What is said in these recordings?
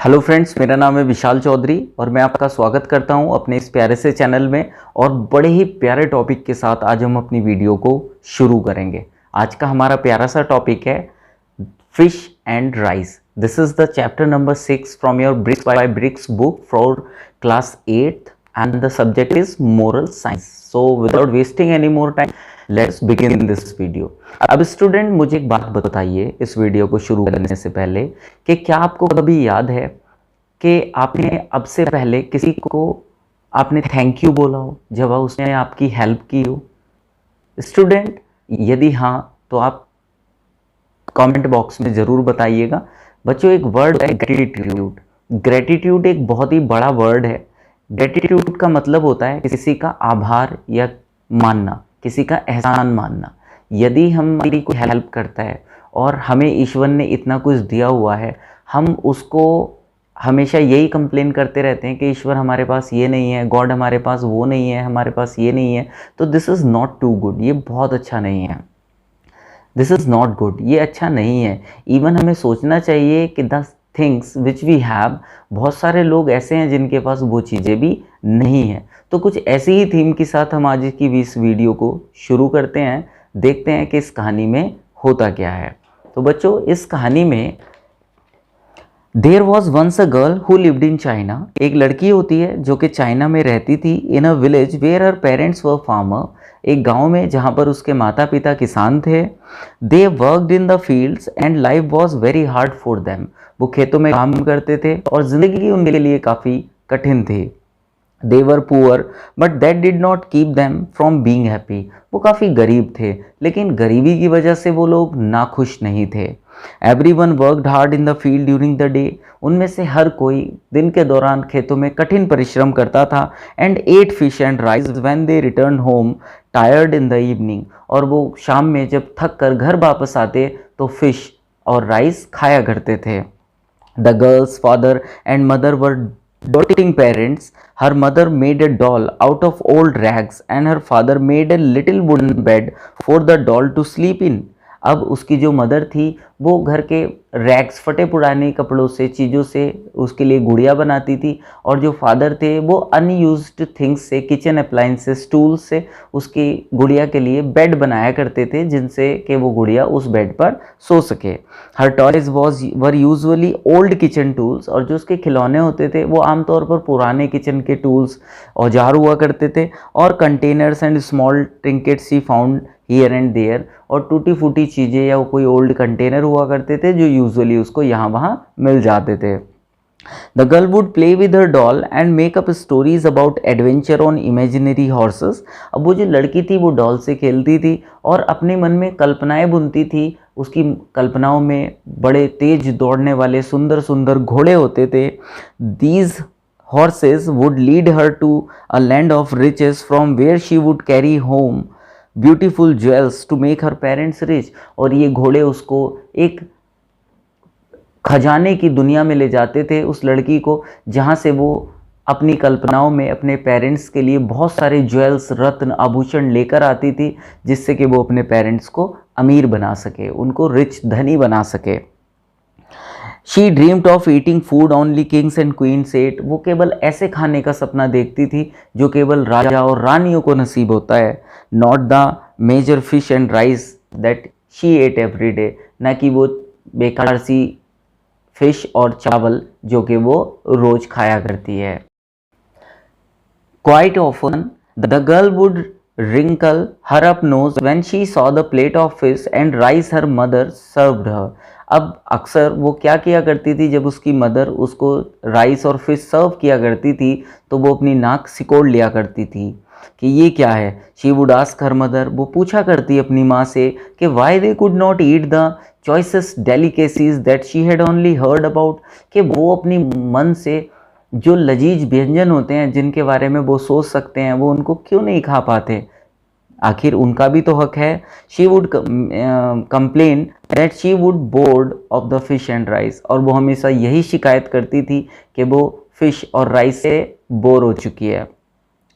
Hello friends, मेरा नाम है विशाल चौधरी और मैं आपका स्वागत करता हूं अपने इस प्यारे से चैनल में। और बड़े ही प्यारे टॉपिक के साथ आज हम अपनी वीडियो को शुरू करेंगे। आज का हमारा प्यारा सा टॉपिक है fish and rice. This is the chapter number 6 from your bricks by bricks book for class 8 and the subject is moral science. So without wasting any more time, let's begin this video. अब student, मुझे एक बात बताइए इस video को शुरू करने से पहले कि क्या आपको कभी याद है कि आपने अब से पहले किसी को आपने थैंक यू बोला हो जब उसने आपकी हेल्प की हो? स्टूडेंट, यदि हाँ तो आप कमेंट बॉक्स में ज़रूर बताइएगा। बच्चों, एक वर्ड है ग्रेटिट्यूड। ग्रेटिट्यूड एक बहुत ही बड़ा वर्ड है। ग्रेटिट्यूड का मतलब होता है किसी का आभार या मानना, किसी का एहसान मानना। यदि हमारी कोई हेल्प करता है और हमें ईश्वर ने इतना कुछ दिया हुआ है, हम उसको हमेशा यही कंप्लेन करते रहते हैं कि ईश्वर हमारे पास ये नहीं है, गॉड हमारे पास वो नहीं है, हमारे पास ये नहीं है, तो this is not too good. ये बहुत अच्छा नहीं है। दिस इज़ नॉट गुड, ये अच्छा नहीं है। इवन हमें सोचना चाहिए कि the things which we have, बहुत सारे लोग ऐसे हैं जिनके पास वो चीज़ें भी नहीं हैं। तो कुछ ऐसी ही थीम के साथ हम आज की इस वीडियो को शुरू करते हैं। देखते हैं कि इस कहानी में होता क्या है। तो बच्चों, इस कहानी में there was once a girl who lived in China. एक लड़की होती है जो कि चाइना में रहती थी। In a village where her parents were farmer, एक गांव में जहां पर उसके माता पिता किसान थे। They worked in the fields and life was very hard for them. वो खेतों में काम करते थे और जिंदगी उनके लिए काफ़ी कठिन थी। They were poor but that did not keep them from being happy. वो काफ़ी गरीब थे, लेकिन गरीबी की वजह से वो लोग नाखुश नहीं थे। Everyone worked hard in the field during the day. उनमें से हर कोई दिन के दौरान खेतों में कठिन परिश्रम करता था। And ate fish and rice when they return home tired in the evening. और वो शाम में जब थक कर घर वापस आते तो फिश और राइस खाया करते थे। The girls father and mother were doting parents. Her mother made a doll out of old rags and her father made a little wooden bed for the doll to sleep in. अब उसकी जो mother थी वो घर के rags, फटे पुराने कपड़ों से, चीज़ों से उसके लिए गुड़िया बनाती थी। और जो फादर थे वो अनयूज्ड थिंग्स से, किचन अप्लाइंसेस, टूल्स से उसकी गुड़िया के लिए बेड बनाया करते थे, जिनसे कि वो गुड़िया उस बेड पर सो सके। Her toys were usually old kitchen tools. और जो उसके खिलौने होते थे वो आमतौर पर पुराने किचन के टूल्स, औजार हुआ करते थे। और containers and small trinkets she found here and there. और टूटी फूटी चीज़ें या कोई ओल्ड कंटेनर हुआ करते थे जो यूजुअली उसको यहाँ वहाँ मिल जाते थे। The girl would play with her doll and make up stories about adventure on imaginary horses. अब वो जो लड़की थी वो डॉल से खेलती थी और अपने मन में कल्पनाएं बुनती थी। उसकी कल्पनाओं में बड़े तेज दौड़ने वाले सुंदर सुंदर घोड़े होते थे। These horses would lead her to a land of riches from where she would carry home beautiful jewels to make her parents rich. और ये घोड़े उसको एक खजाने की दुनिया में ले जाते थे, उस लड़की को, जहाँ से वो अपनी कल्पनाओं में अपने पेरेंट्स के लिए बहुत सारे ज्वेल्स, रत्न, आभूषण लेकर आती थी, जिससे कि वो अपने पेरेंट्स को अमीर बना सके, उनको रिच, धनी बना सके। She dreamed of eating food only kings and queens ate. वो केवल ऐसे खाने का सपना देखती थी जो केवल राजा और रानियों को नसीब होता है। Not the major fish and rice that she ate every day. न कि वो बेकार सी फिश और चावल जो कि वो रोज खाया करती है। Quite often, the girl would wrinkle her up nose when she saw the plate of fish and rice her mother served her. अब अक्सर वो क्या किया करती थी, जब उसकी मदर उसको राइस और फिश सर्व किया करती थी तो वो अपनी नाक सिकोड़ लिया करती थी कि ये क्या है। She would ask her mother, वो पूछा करती अपनी माँ से कि why they could not eat the choicest delicacies that she had only heard about. कि वो अपनी मन से जो लजीज व्यंजन होते हैं जिनके बारे में वो सोच सकते हैं, वो उनको क्यों नहीं खा पाते। आखिर उनका भी तो हक है। She would complain that she would board of the fish and rice. और वो हमेशा यही शिकायत करती थी कि वो फिश और राइस से बोर हो चुकी है।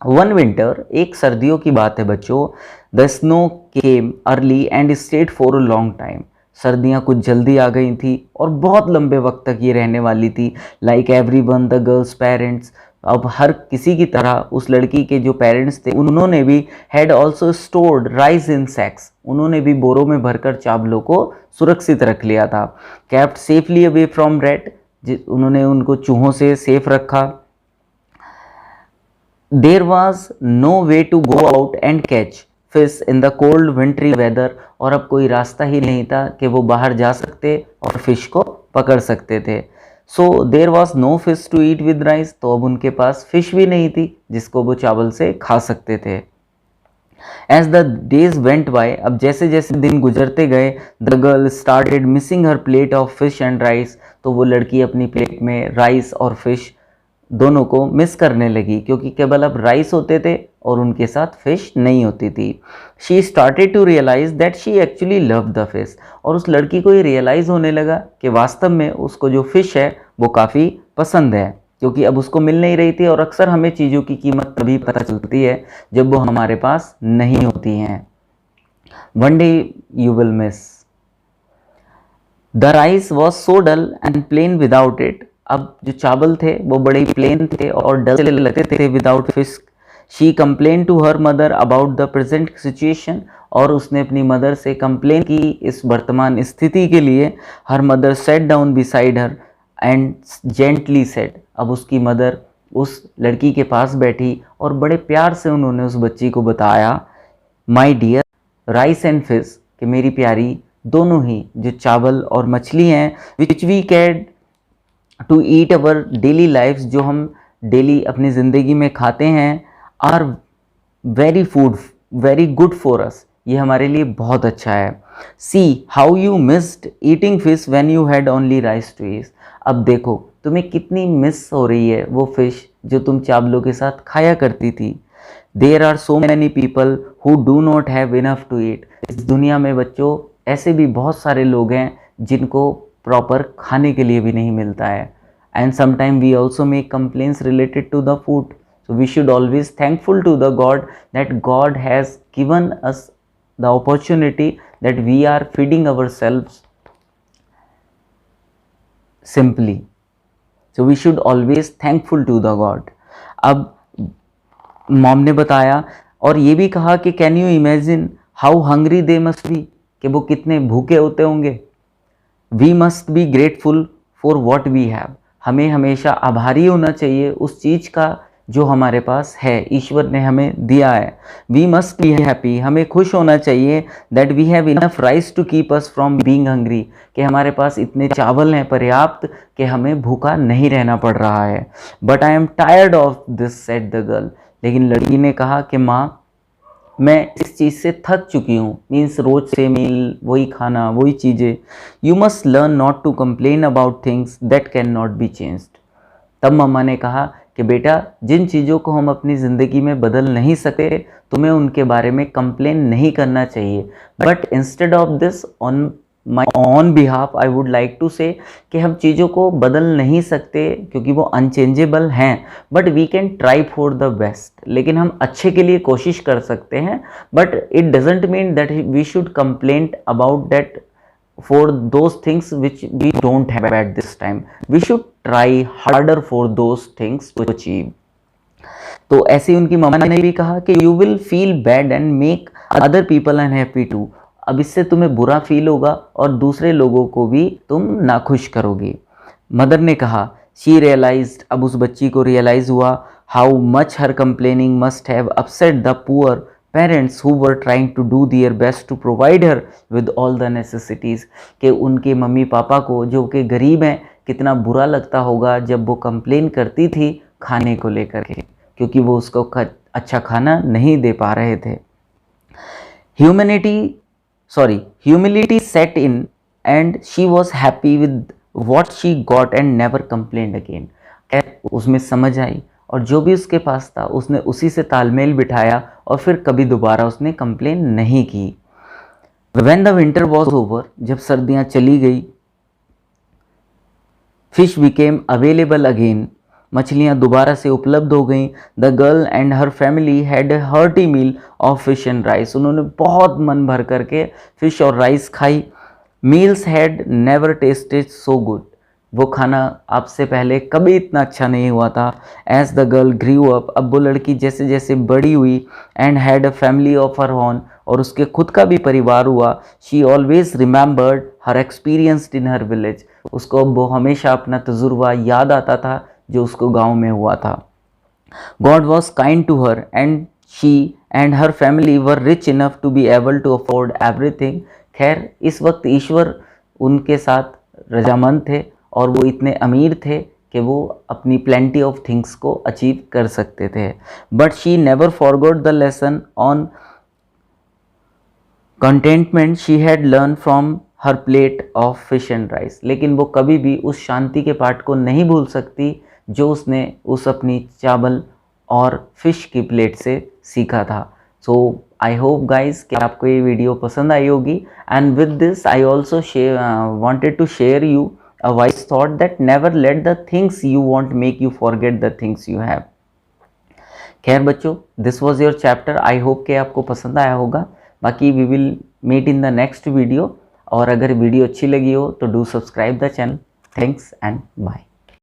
वन विंटर, एक सर्दियों की बात है बच्चों। The snow came early and stayed for a long time. सर्दियाँ कुछ जल्दी आ गई थी और बहुत लंबे वक्त तक ये रहने वाली थी। Like everyone, the girls parents, अब हर किसी की तरह उस लड़की के जो पेरेंट्स थे उन्होंने भी हैड ऑल्सो स्टोर्ड राइस इन सैक्स, उन्होंने भी बोरों में भरकर चावलों को सुरक्षित रख लिया था। Kept safely away from rat, उन्होंने उनको चूहों से सेफ रखा। There was no way to go out and catch fish in the cold wintry weather, और अब कोई रास्ता ही नहीं था कि वो बाहर जा सकते और फिश को पकड़ सकते थे। So there was no fish to eat with rice, तो अब उनके पास फिश भी नहीं थी जिसको वो चावल से खा सकते थे। As the days went by, अब जैसे जैसे दिन गुजरते गए, the girl started missing her plate of fish and rice, तो वो लड़की अपनी प्लेट में राइस और फिश दोनों को मिस करने लगी, क्योंकि केवल अब राइस होते थे और उनके साथ फिश नहीं होती थी। She started to realise that she actually love the fish, और उस लड़की को ये रियलाइज़ होने लगा कि वास्तव में उसको जो फिश है वो काफ़ी पसंद है, क्योंकि अब उसको मिल नहीं रही थी। और अक्सर हमें चीज़ों की कीमत तभी पता चलती है जब वो हमारे पास नहीं होती हैं। One day you will miss the rice was so dull and plain without it, अब जो चावल थे वो बड़े प्लेन थे और डल से लगते थे without fish. She complain to her mother about the present situation, और उसने अपनी मदर से कंप्लेन की इस वर्तमान स्थिति के लिए। Her mother said down beside her and gently said, अब उसकी मदर उस लड़की के पास बैठी और बड़े प्यार से उन्होंने उस बच्ची को बताया, my dear rice and fish, कि मेरी प्यारी दोनों ही जो चावल और मछली हैं, which we had to eat our daily life, जो हम डेली अपनी ज़िंदगी में खाते हैं, are very good for us, ये हमारे लिए बहुत अच्छा है। See how you missed eating fish when you had only rice to eat, अब देखो तुम्हें कितनी मिस हो रही है वो फिश जो तुम चावलों के साथ खाया करती थी। There are so many people who do not have enough to eat, इस दुनिया में बच्चों ऐसे भी बहुत सारे लोग हैं जिनको प्रॉपर खाने के लिए भी नहीं मिलता है। And sometime we also make complaints related to the food, so we should always thankful to the god that god has given us the opportunity that we are feeding ourselves simply, so we should always thankful to the god. अब mom ने बताया और ये भी कहा कि can you imagine how hungry they must be, कि वो कितने भूखे होते होंगे। We must be grateful for what we have, हमें हमेशा आभारी होना चाहिए उस चीज़ का जो हमारे पास है, ईश्वर ने हमें दिया है। वी मस्ट बी हैप्पी, हमें खुश होना चाहिए that we have enough rice to keep us from being hungry, कि हमारे पास इतने चावल हैं पर्याप्त कि हमें भूखा नहीं रहना पड़ रहा है। But I am tired of this said the girl, लेकिन लड़की ने कहा कि माँ मैं इस चीज़ से थक चुकी हूँ, मीन्स रोज से मील वही खाना वही चीज़ें। You must learn not to complain about things that can not be changed, तब मम्मा ने कहा कि बेटा जिन चीज़ों को हम अपनी ज़िंदगी में बदल नहीं सकते तुम्हें उनके बारे में कंप्लेन नहीं करना चाहिए। But instead of this on my on behalf I would like to say, कि हम चीज़ों को बदल नहीं सकते क्योंकि वो अनचेंजेबल हैं, but we can try for the best, लेकिन हम अच्छे के लिए कोशिश कर सकते हैं। But it doesn't mean that we should complain about that for those things which we don't have at this time, we should try harder for those things to achieve. तो ऐसे ही उनकी मम्मा ने भी कहा कि you will feel bad and make other people unhappy too, अब इससे तुम्हें बुरा फील होगा और दूसरे लोगों को भी तुम नाखुश करोगी। मदर ने कहा, शी रियलाइज्ड, अब उस बच्ची को रियलाइज़ हुआ, how much her complaining must have upset the poor parents who were trying to do their best to provide her with all the necessities, कि उनके मम्मी पापा को जो कि गरीब हैं कितना बुरा लगता होगा जब वो कंप्लेन करती थी खाने को लेकर के, क्योंकि वो उसको अच्छा खाना नहीं दे पा रहे थे। Humility set in and she was happy with what she got and never complained again. उसमें समझ आई और जो भी उसके पास था उसने उसी से तालमेल बिठाया और फिर कभी दोबारा उसने कंप्लेन नहीं की। When the winter was over, जब सर्दियाँ चली गई, fish became available again, मछलियाँ दोबारा से उपलब्ध हो गईं। The girl and her family had a hearty meal of fish and rice, उन्होंने बहुत मन भर करके फ़िश और राइस खाई। Meals had never tasted so good, वो खाना आपसे पहले कभी इतना अच्छा नहीं हुआ था। As the girl grew up, अब वो लड़की जैसे जैसे बड़ी हुई, and had a family of her own, और उसके खुद का भी परिवार हुआ। She always remembered her experience in her village, उसको अब वो हमेशा अपना तजुर्बा याद आता था जो उसको गाँव में हुआ था। God was kind to her, and she and her family were rich enough to be able to afford everything. खैर इस वक्त ईश्वर उनके साथ रजामंद थे और वो इतने अमीर थे कि वो अपनी प्लेंटी ऑफ थिंग्स को अचीव कर सकते थे। But she never forgot the lesson on contentment she had learn from her plate of fish and rice, लेकिन वो कभी भी उस शांति के पाठ को नहीं भूल सकती जो उसने उस अपनी चावल और फिश की प्लेट से सीखा था। सो आई होप गाइज कि आपको ये वीडियो पसंद आई होगी, and with this I also wanted to share you a wise thought that never let the things you want make you forget the things you have. खैर बच्चों, this was your chapter, I hope कि आपको पसंद आया होगा। बाकी we will meet in the next video, और अगर वीडियो अच्छी लगी हो तो do subscribe the channel. Thanks and bye.